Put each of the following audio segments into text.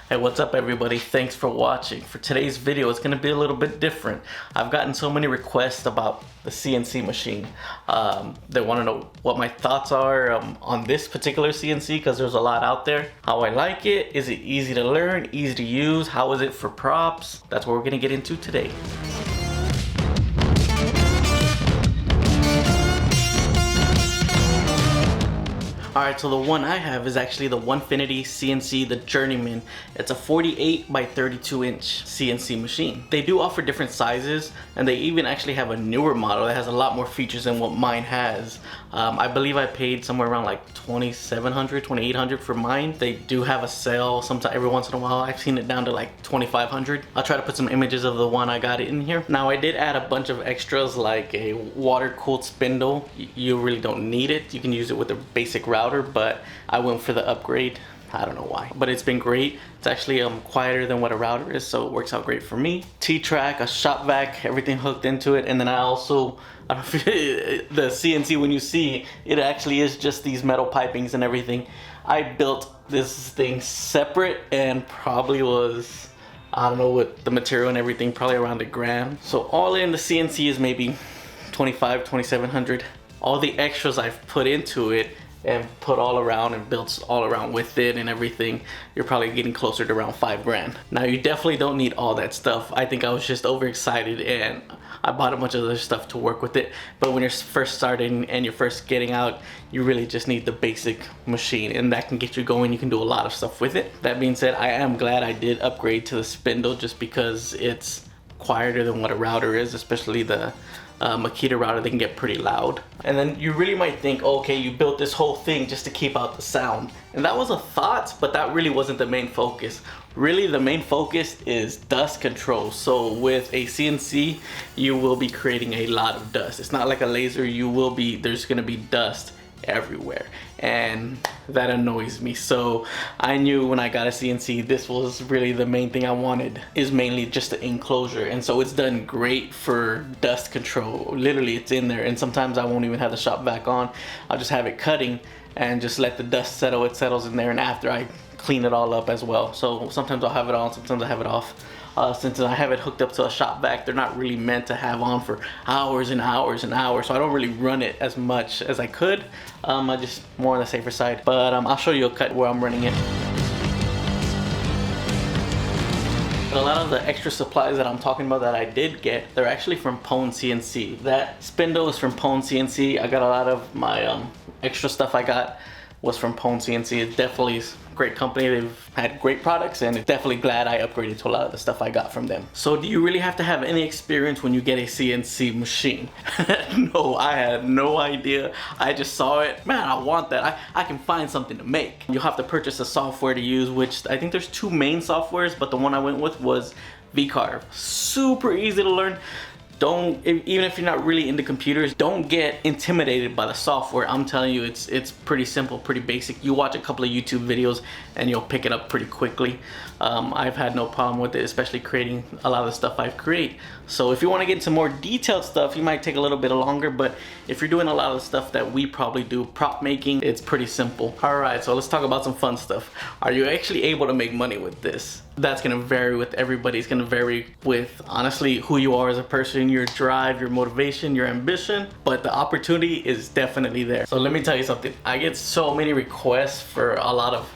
Hey, what's up everybody? Thanks for watching. For today's video, it's gonna be a little bit different. I've gotten so many requests about the CNC machine. They wanna know what my thoughts are on this particular CNC because there's a lot out there. How I like it, is it easy to learn, easy to use, how is it for props? That's what we're gonna get into today. Alright, so the one I have is actually the OneFinity CNC, the Journeyman. It's a 48 by 32 inch CNC machine. They do offer different sizes, and they even actually have a newer model that has a lot more features than what mine has. I believe I paid somewhere around like $2,700, $2,800 for mine. They do have a sale sometime every once in a while. I've seen it down to like $2,500. I'll try to put some images of the one I got in here. Now I did add a bunch of extras like a water-cooled spindle. You really don't need it. You can use it with a basic router, but I went for the upgrade. I don't know why, but it's been great. It's actually quieter than what a router is, so it works out great for me. T-track, a shop vac, everything hooked into it, and then I also, the CNC, when you see it actually is just these metal pipings and everything. I built this thing separate and probably was, I don't know, with the material and everything, probably around $1,000. So all in, the CNC is maybe $2,500, $2,700. All the extras I've put into it and put all around and built all around with it and everything, you're probably getting closer to around $5,000. Now you definitely don't need all that stuff. I think I was just overexcited and I bought a bunch of other stuff to work with it. But when you're first starting and you're first getting out, you really just need the basic machine, and that can get you going. You can do a lot of stuff with it. That being said, I am glad I did upgrade to the spindle just because it's quieter than what a router is, especially the Makita router. They can get pretty loud. And then you really might think, okay, you built this whole thing just to keep out the sound. And that was a thought, but that really wasn't the main focus. Really, the main focus is dust control. So with a CNC, you will be creating a lot of dust. It's not like a laser. There's gonna be dust everywhere, and that annoys me. So I knew when I got a CNC, this was really the main thing I wanted, is mainly just the enclosure. And so it's done great for dust control. Literally, it's in there, and sometimes I won't even have the shop vac on. I'll just have it cutting and just let the dust settle. It settles in there, and after I clean it all up as well. So sometimes I'll have it on, sometimes I have it off. Since I have it hooked up to a shop vac, they're not really meant to have on for hours and hours and hours, so I don't really run it as much as I could. I just more on the safer side, but I'll show you a cut where I'm running it. A lot of the extra supplies that I'm talking about that I did get, they're actually from pwncnc. That spindle is from pwncnc. I got a lot of my extra stuff I got was from pwncnc. It definitely is a great company. They've had great products, and definitely glad I upgraded to a lot of the stuff I got from them. So do you really have to have any experience when you get a CNC machine? No, I had no idea. I just saw it. Man, I want that. I can find something to make. You'll have to purchase a software to use, which I think there's two main softwares, but the one I went with was Decor. Super easy to learn. Even if you're not really into computers, don't get intimidated by the software. I'm telling you, it's pretty simple, pretty basic. You watch a couple of YouTube videos and you'll pick it up pretty quickly. I've had no problem with it, especially creating a lot of the stuff I create. So if you want to get into more detailed stuff, you might take a little bit longer, but if you're doing a lot of the stuff that we probably do, prop making, it's pretty simple. Alright, so let's talk about some fun stuff. Are you actually able to make money with this? That's gonna vary with everybody. It's gonna vary with, honestly, who you are as a person, your drive, your motivation, your ambition, but the opportunity is definitely there. So let me tell you something. I get so many requests for a lot of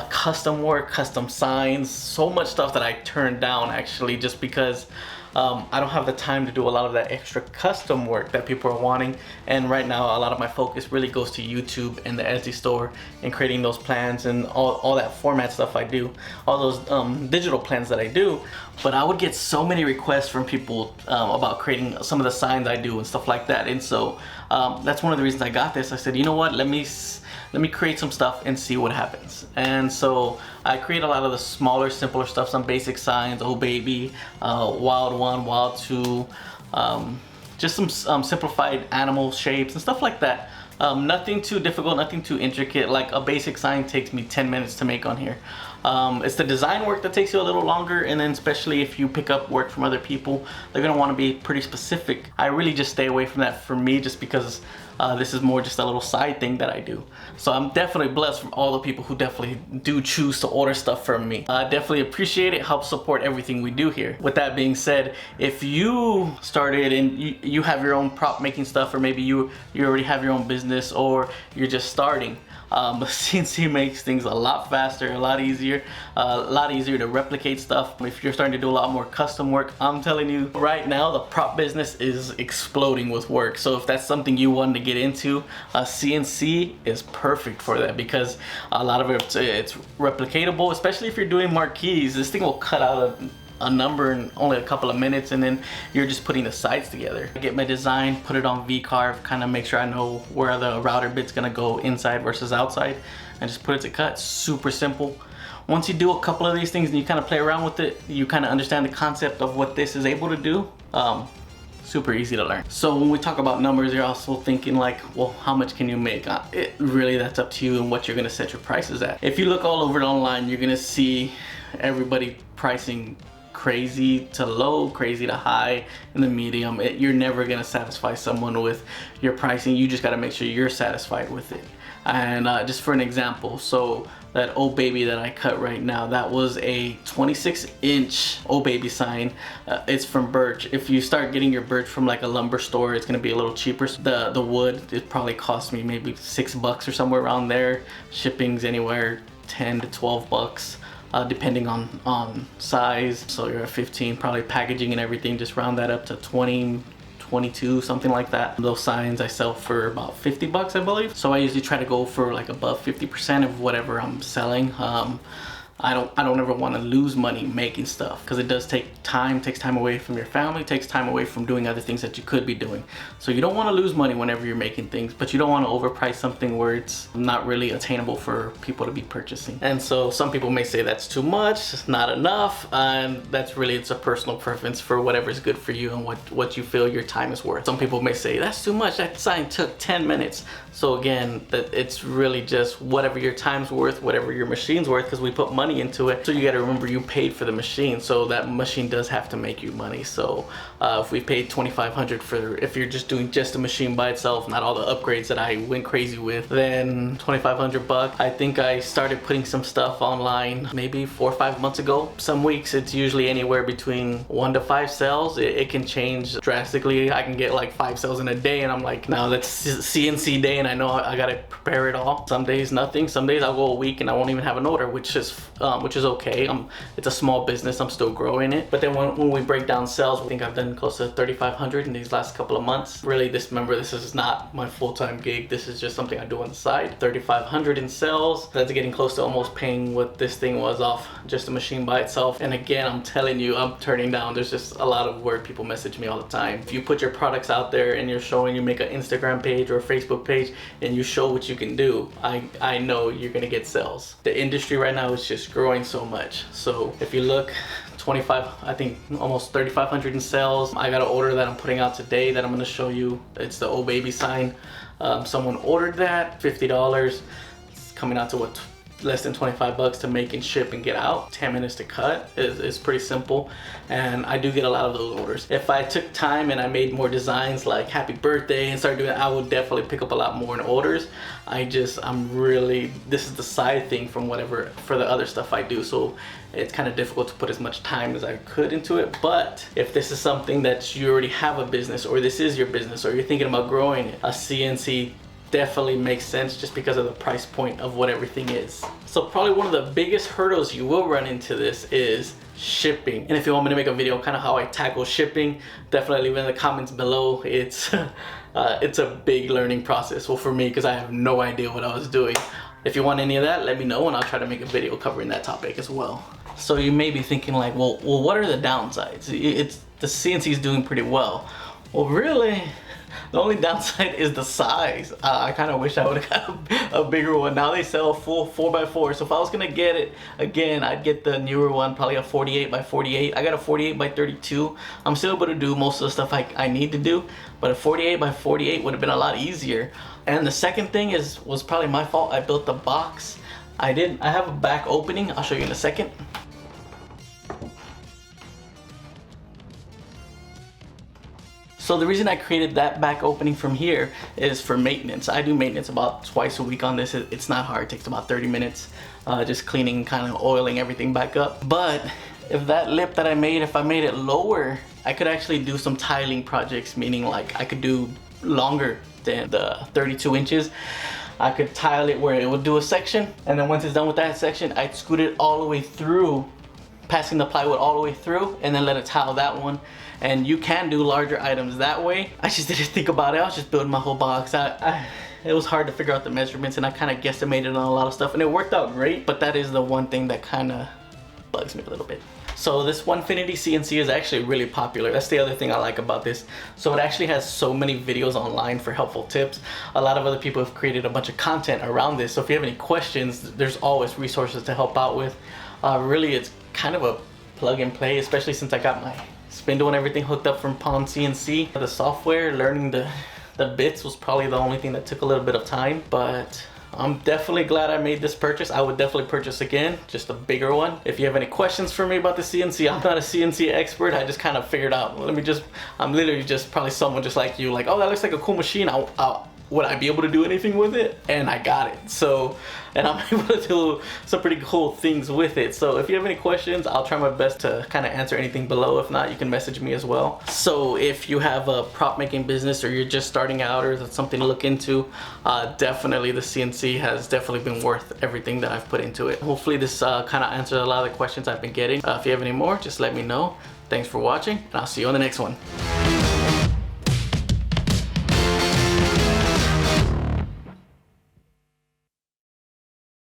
custom work, custom signs, so much stuff that I turn down actually, just because I don't have the time to do a lot of that extra custom work that people are wanting. And right now, a lot of my focus really goes to YouTube and the Etsy store and creating those plans and all that format stuff I do, all those digital plans that I do. But I would get so many requests from people about creating some of the signs I do and stuff like that. And so that's one of the reasons I got this. I said, you know what, let me create some stuff and see what happens. And so I create a lot of the smaller, simpler stuff, some basic signs, oh baby, wild 1, wild 2, just some simplified animal shapes and stuff like that. Nothing too difficult, nothing too intricate. Like a basic sign takes me 10 minutes to make on here. It's the design work that takes you a little longer, and then especially if you pick up work from other people, they're gonna want to be pretty specific. I really just stay away from that for me, just because this is more just a little side thing that I do. So I'm definitely blessed from all the people who definitely do choose to order stuff from me. I definitely appreciate it, helps support everything we do here. With that being said, if you started and you have your own prop making stuff, or maybe you already have your own business, or you're just starting, CNC makes things a lot faster, a lot easier to replicate stuff. If you're starting to do a lot more custom work, I'm telling you right now, the prop business is exploding with work. So if that's something you wanted to get into, CNC is perfect for that, because a lot of it's replicatable, especially if you're doing marquees. This thing will cut out a number in only a couple of minutes, and then you're just putting the sides together. I get my design, put it on V-carve, kind of make sure I know where the router bit's gonna go inside versus outside, and just put it to cut. Super simple. Once you do a couple of these things and you kind of play around with it, you kind of understand the concept of what this is able to do. Super easy to learn. So when we talk about numbers, you're also thinking like, well, how much can you make? It really, that's up to you and what you're gonna set your prices at. If you look all over online, you're gonna see everybody pricing crazy to low, crazy to high, in the medium. You're never gonna satisfy someone with your pricing. You just gotta make sure you're satisfied with it. And just for an example, so that old baby that I cut right now, that was a 26-inch old baby sign. It's from birch. If you start getting your birch from like a lumber store, it's gonna be a little cheaper. The wood, it probably cost me maybe $6 or somewhere around there. Shipping's anywhere 10 to 12 bucks. Depending on size. So you're at 15, probably packaging and everything, just round that up to 20, 22, something like that. Those signs I sell for about 50 bucks, I believe. So I usually try to go for like above 50% of whatever I'm selling. I don't ever want to lose money making stuff, because it does take time, takes time away from your family, takes time away from doing other things that you could be doing. So you don't want to lose money whenever you're making things, but you don't want to overprice something where it's not really attainable for people to be purchasing. And so some people may say that's too much, it's not enough, and that's really, it's a personal preference for whatever's good for you and what you feel your time is worth. Some people may say that's too much, that sign took 10 minutes. So again, that it's really just whatever your time's worth, whatever your machine's worth, because we put money into it. So you got to remember, you paid for the machine, so that machine does have to make you money. So if we paid $2,500 for, if you're just doing just the machine by itself, not all the upgrades that I went crazy with, then $2,500 I think I started putting some stuff online maybe 4 or 5 months ago. Some weeks it's usually anywhere between 1 to 5 sales. It can change drastically. I can get like 5 sales in a day, and I'm like, now that's CNC day, and I know I gotta prepare it all. Some days nothing. Some days I'll go a week and I won't even have an order, which is okay. It's a small business, I'm still growing it. But then when we break down sales, I think I've done close to 3,500 in these last couple of months. Really, this is not my full-time gig. This is just something I do on the side. 3,500 in sales. That's getting close to almost paying what this thing was off just the machine by itself. And again, I'm telling you, I'm turning down. There's just a lot of work. People message me all the time. If you put your products out there and you're showing, you make an Instagram page or a Facebook page and you show what you can do, I know you're gonna get sales. The industry right now is just growing so much. So if you look, 25, I think almost 3,500 in sales. I got an order that I'm putting out today that I'm gonna show you. It's the old baby sign. Someone ordered that, $50. It's coming out to what, less than 25 bucks to make and ship and get out. 10 minutes to cut is pretty simple, and I do get a lot of those orders. If I took time and I made more designs like happy birthday and started doing it, I would definitely pick up a lot more in orders. I'm really, this is the side thing from whatever, for the other stuff I do, so it's kind of difficult to put as much time as I could into it. But if this is something that you already have a business, or this is your business, or you're thinking about growing it, a CNC definitely makes sense, just because of the price point of what everything is. So probably one of the biggest hurdles you will run into this is shipping. And if you want me to make a video kind of how I tackle shipping, definitely leave it in the comments below. It's a big learning process. Well, for me, because I have no idea what I was doing. If you want any of that, let me know and I'll try to make a video covering that topic as well. So you may be thinking like, well, what are the downsides? The CNC is doing pretty well. Well, really, the only downside is the size. I kind of wish I would have got a bigger one. Now they sell full 4x4. So if I was gonna get it again, I'd get the newer one, probably a 48x48. I got a 48x32. I'm still able to do most of the stuff I need to do, but a 48x48 would have been a lot easier. And the second thing was probably my fault. I built the box. I have a back opening. I'll show you in a second. So the reason I created that back opening from here is for maintenance. I do maintenance about twice a week on this. It's not hard, it takes about 30 minutes. Just cleaning, kind of oiling everything back up. But if that lip that I made, if I made it lower, I could actually do some tiling projects, meaning like I could do longer than the 32 inches. I could tile it where it would do a section, and then once it's done with that section, I'd scoot it all the way through, passing the plywood all the way through, and then let it tile that one. And you can do larger items that way. I just didn't think about it. I was just building my whole box. It was hard to figure out the measurements, and I kind of guesstimated on a lot of stuff, and it worked out great. But that is the one thing that kind of bugs me a little bit. So this OneFinity CNC is actually really popular. That's the other thing I like about this. So it actually has so many videos online for helpful tips. A lot of other people have created a bunch of content around this. So if you have any questions, there's always resources to help out with. Really, it's kind of a plug and play, especially since I got my spindle and everything hooked up from pwncnc. The software, learning the bits was probably the only thing that took a little bit of time, but I'm definitely glad I made this purchase. I would definitely purchase again, just a bigger one. If you have any questions for me about the CNC, I'm not a CNC expert. I just kind of figured out, I'm literally just probably someone just like you, like, oh, that looks like a cool machine. Would I be able to do anything with it? And I got it. So, and I'm able to do some pretty cool things with it. So if you have any questions, I'll try my best to kind of answer anything below. If not, you can message me as well. So if you have a prop making business, or you're just starting out, or that's something to look into, definitely the CNC has definitely been worth everything that I've put into it. Hopefully this kind of answered a lot of the questions I've been getting. If you have any more, just let me know. Thanks for watching, and I'll see you on the next one.